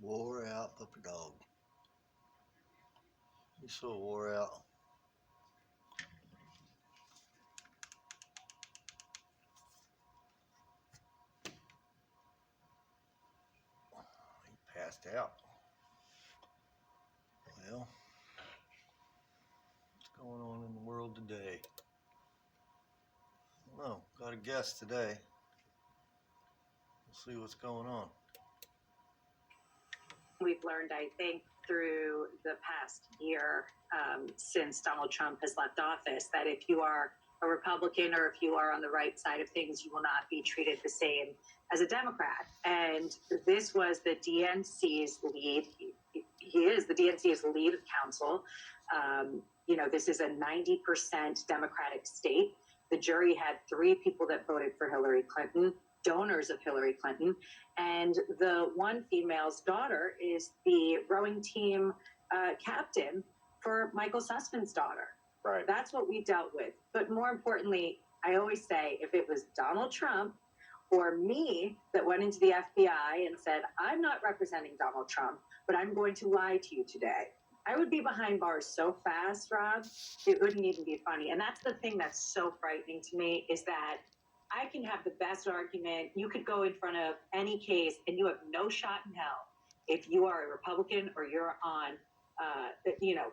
Wore out puppy dog. He's so wore out. He passed out. Well, what's going on in the world today? I don't know. Got a guest today. We'll see what's going on. We've learned, I think, through the past year since Donald Trump has left office, that if you are a Republican or if you are on the right side of things, you will not be treated the same as a Democrat. And this was the DNC's lead. He is the DNC's lead counsel. This is a 90% Democratic state. The jury had 3 people that voted for Hillary Clinton, donors of Hillary Clinton, and the one female's daughter is the rowing team captain for Michael Sussman's daughter. Right. That's what we dealt with. But more importantly, I always say, if it was Donald Trump or me that went into the FBI and said, I'm not representing Donald Trump, but I'm going to lie to you today, I would be behind bars so fast, Rob, it wouldn't even be funny. And that's the thing that's so frightening to me, is that I can have the best argument. You could go in front of any case and you have no shot in hell if you are a Republican or you're on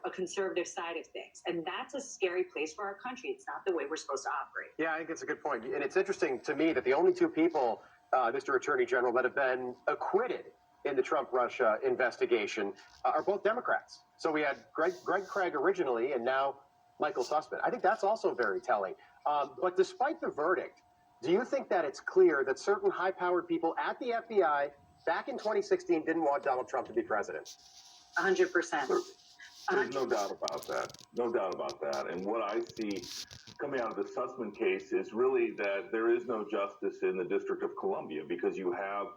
a conservative side of things. And that's a scary place for our country. It's not the way we're supposed to operate. Yeah, I think it's a good point. And it's interesting to me that the only 2 people, Mr. Attorney General, that have been acquitted in the Trump-Russia investigation are both Democrats. So we had Greg Craig originally, and now Michael Sussman. I think that's also very telling. But despite the verdict, do you think that it's clear that certain high-powered people at the FBI back in 2016 didn't want Donald Trump to be president? 100%. There's no doubt about that. No doubt about that. And what I see coming out of the Sussman case is really that there is no justice in the District of Columbia, because you have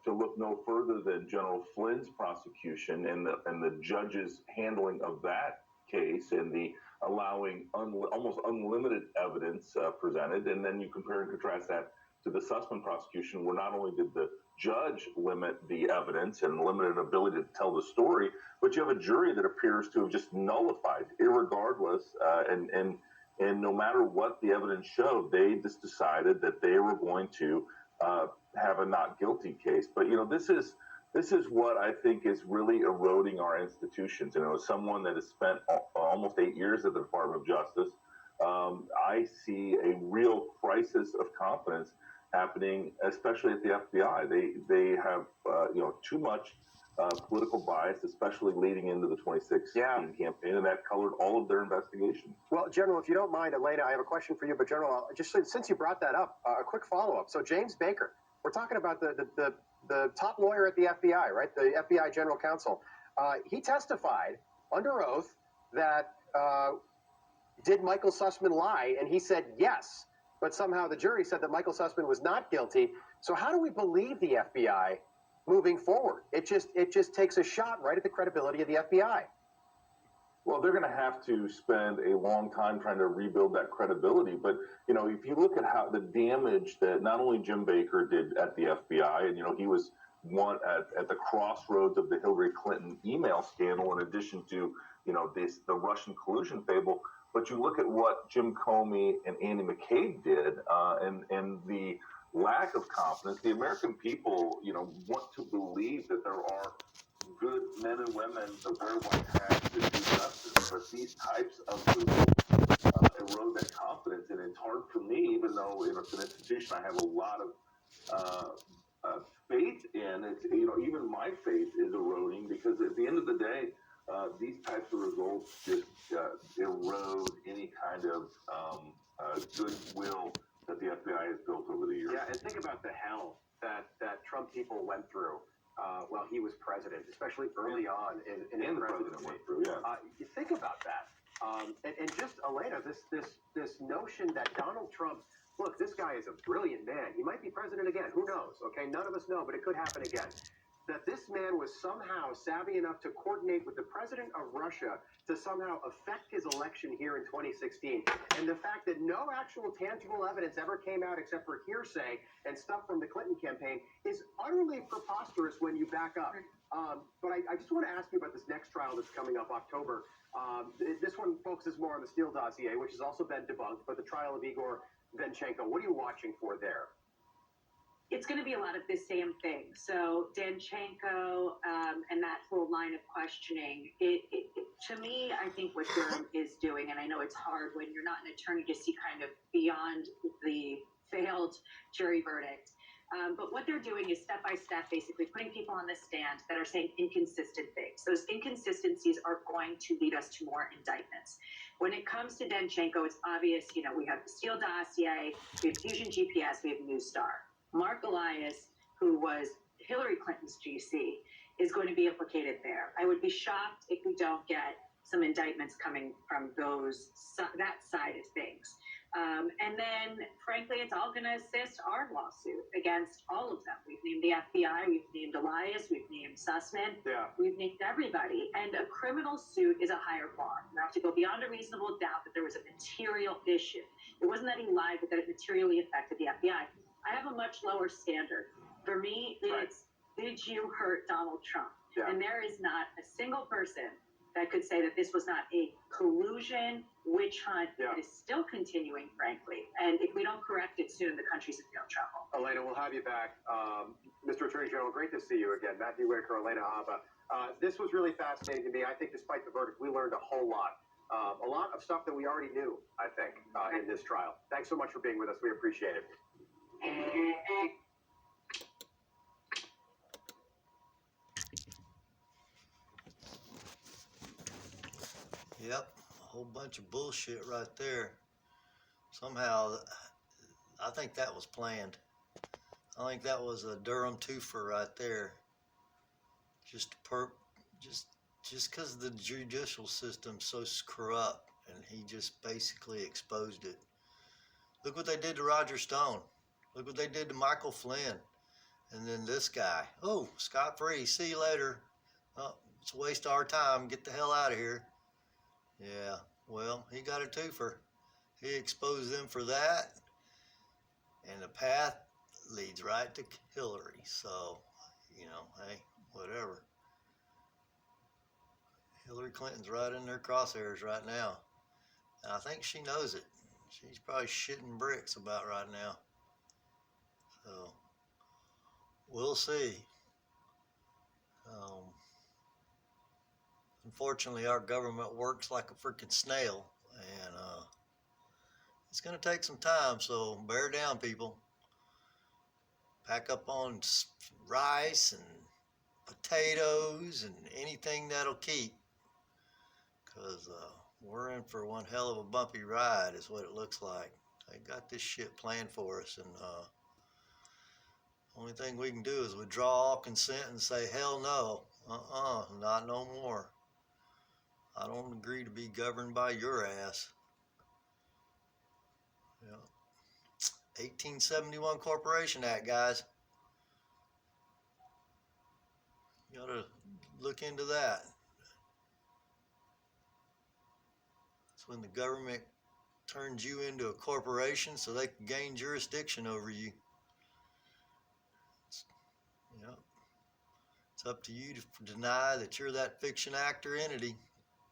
to look no further than General Flynn's prosecution and the judge's handling of that case, and the allowing almost unlimited evidence presented. And then you compare and contrast that to the Sussman prosecution, where not only did the judge limit the evidence and limited ability to tell the story, but you have a jury that appears to have just nullified, irregardless, and no matter what the evidence showed, they just decided that they were going to have a not guilty case. But this is what I think is really eroding our institutions. As someone that has spent almost 8 years at the Department of Justice, I see a real crisis of confidence happening, especially at the FBI. They have too much political bias, especially leading into the 2016 campaign, and that colored all of their investigations. Well, General, if you don't mind, Elena, I have a question for you. But General, just since you brought that up, a quick follow-up. So James Baker, we're talking about the top lawyer at the FBI, right? The FBI General Counsel. He testified under oath that did Michael Sussman lie? And he said yes. But somehow the jury said that Michael Sussman was not guilty. So how do we believe the FBI moving forward? It just takes a shot right at the credibility of the FBI. Well, they're going to have to spend a long time trying to rebuild that credibility. But, if you look at how the damage that not only Jim Baker did at the FBI, and, he was one at the crossroads of the Hillary Clinton email scandal, in addition to, the Russian collusion fable. But you look at what Jim Comey and Andy McCabe did, and the lack of confidence. The American people, want to believe that there are good men and women that wear white hats that do justice, but these types of results erode that confidence. And it's hard for me, even though it's an institution I have a lot of faith in. It's even my faith is eroding, because at the end of the day, these types of results just erode any kind of goodwill that the FBI has built over the years. Yeah, and think about the hell that Trump people went through while he was president, especially early on in his presidency. Went through, yeah. You think about that, and just Elena, this notion that Donald Trump, look, this guy is a brilliant man. He might be president again. Who knows? Okay, none of us know, but it could happen again. that this man was somehow savvy enough to coordinate with the president of Russia to somehow affect his election here in 2016. And the fact that no actual tangible evidence ever came out except for hearsay and stuff from the Clinton campaign is utterly preposterous when you back up. But I just want to ask you about this next trial that's coming up October. This one focuses more on the Steele dossier, which has also been debunked, but the trial of Igor Danchenko. What are you watching for there? It's going to be a lot of the same thing. So Danchenko and that whole line of questioning, to me, I think what Durham is doing, and I know it's hard when you're not an attorney to see kind of beyond the failed jury verdict. But what they're doing is step by step, basically putting people on the stand that are saying inconsistent things. Those inconsistencies are going to lead us to more indictments. When it comes to Danchenko, it's obvious, we have the Steele dossier, we have Fusion GPS, we have News Star. Mark Elias, who was Hillary Clinton's GC, is going to be implicated there. I would be shocked if we don't get some indictments coming from that side of things. And then, frankly, it's all going to assist our lawsuit against all of them. We've named the FBI, we've named Elias, we've named Sussman, we've named everybody. And a criminal suit is a higher bar. You have to go beyond a reasonable doubt that there was a material issue. It wasn't that he lied, but that it materially affected the FBI. I have a much lower standard. For me, it's did you hurt Donald Trump? Yeah. And there is not a single person that could say that this was not a collusion, witch hunt that is still continuing, frankly. And if we don't correct it soon, the country's in real trouble. Elena, we'll have you back. Mr. Attorney General, great to see you again. Matthew Whitaker, Elena Haba. This was really fascinating to me. I think despite the verdict, we learned a whole lot. A lot of stuff that we already knew, I think, in this trial. Thanks so much for being with us. We appreciate it. Yep, a whole bunch of bullshit right there. Somehow, I think that was planned. I think that was a Durham twofer right there. Just because the judicial system's so corrupt, and he just basically exposed it. Look what they did to Roger Stone. Look what they did to Michael Flynn. And then this guy. Oh, scot-free. See you later. Oh, it's a waste of our time. Get the hell out of here. Yeah, well, he got a twofer. He exposed them for that. And the path leads right to Hillary. So, hey, whatever. Hillary Clinton's right in their crosshairs right now. And I think she knows it. She's probably shitting bricks about right now. So, we'll see. Unfortunately, our government works like a freaking snail, and it's going to take some time, so bear down, people. Pack up on rice and potatoes and anything that'll keep, because we're in for one hell of a bumpy ride is what it looks like. They got this shit planned for us, and only thing we can do is withdraw all consent and say, hell no, not no more. I don't agree to be governed by your ass. 1871 Corporation Act, guys. You ought to look into that. It's when the government turns you into a corporation so they can gain jurisdiction over you. It's up to you to deny that you're that fiction actor entity.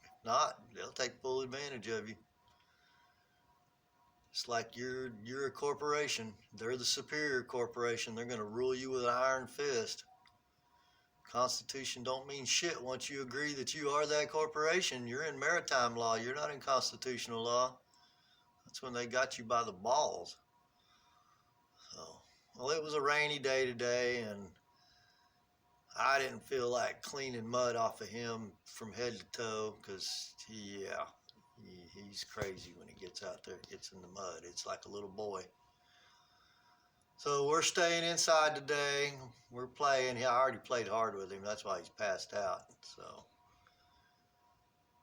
If not, they'll take full advantage of you. It's like you're a corporation. They're the superior corporation. They're going to rule you with an iron fist. Constitution don't mean shit once you agree that you are that corporation. You're in maritime law. You're not in constitutional law. That's when they got you by the balls. So, well, it was a rainy day today, and I didn't feel like cleaning mud off of him from head to toe, because he's crazy when he gets out there, gets in the mud. It's like a little boy. So we're staying inside today. We're playing. I already played hard with him. That's why he's passed out. So,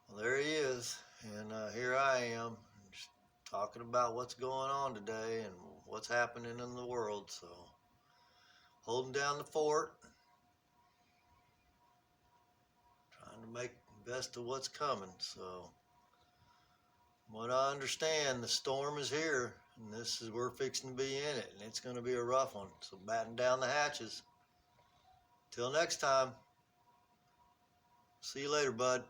well, there he is. And here I am, just talking about what's going on today and what's happening in the world. So, holding down the fort. make the best of what's coming. So, what I understand, the storm is here, and we're fixing to be in it, and it's going to be a rough one. So, batten down the hatches. Till next time. See you later, bud.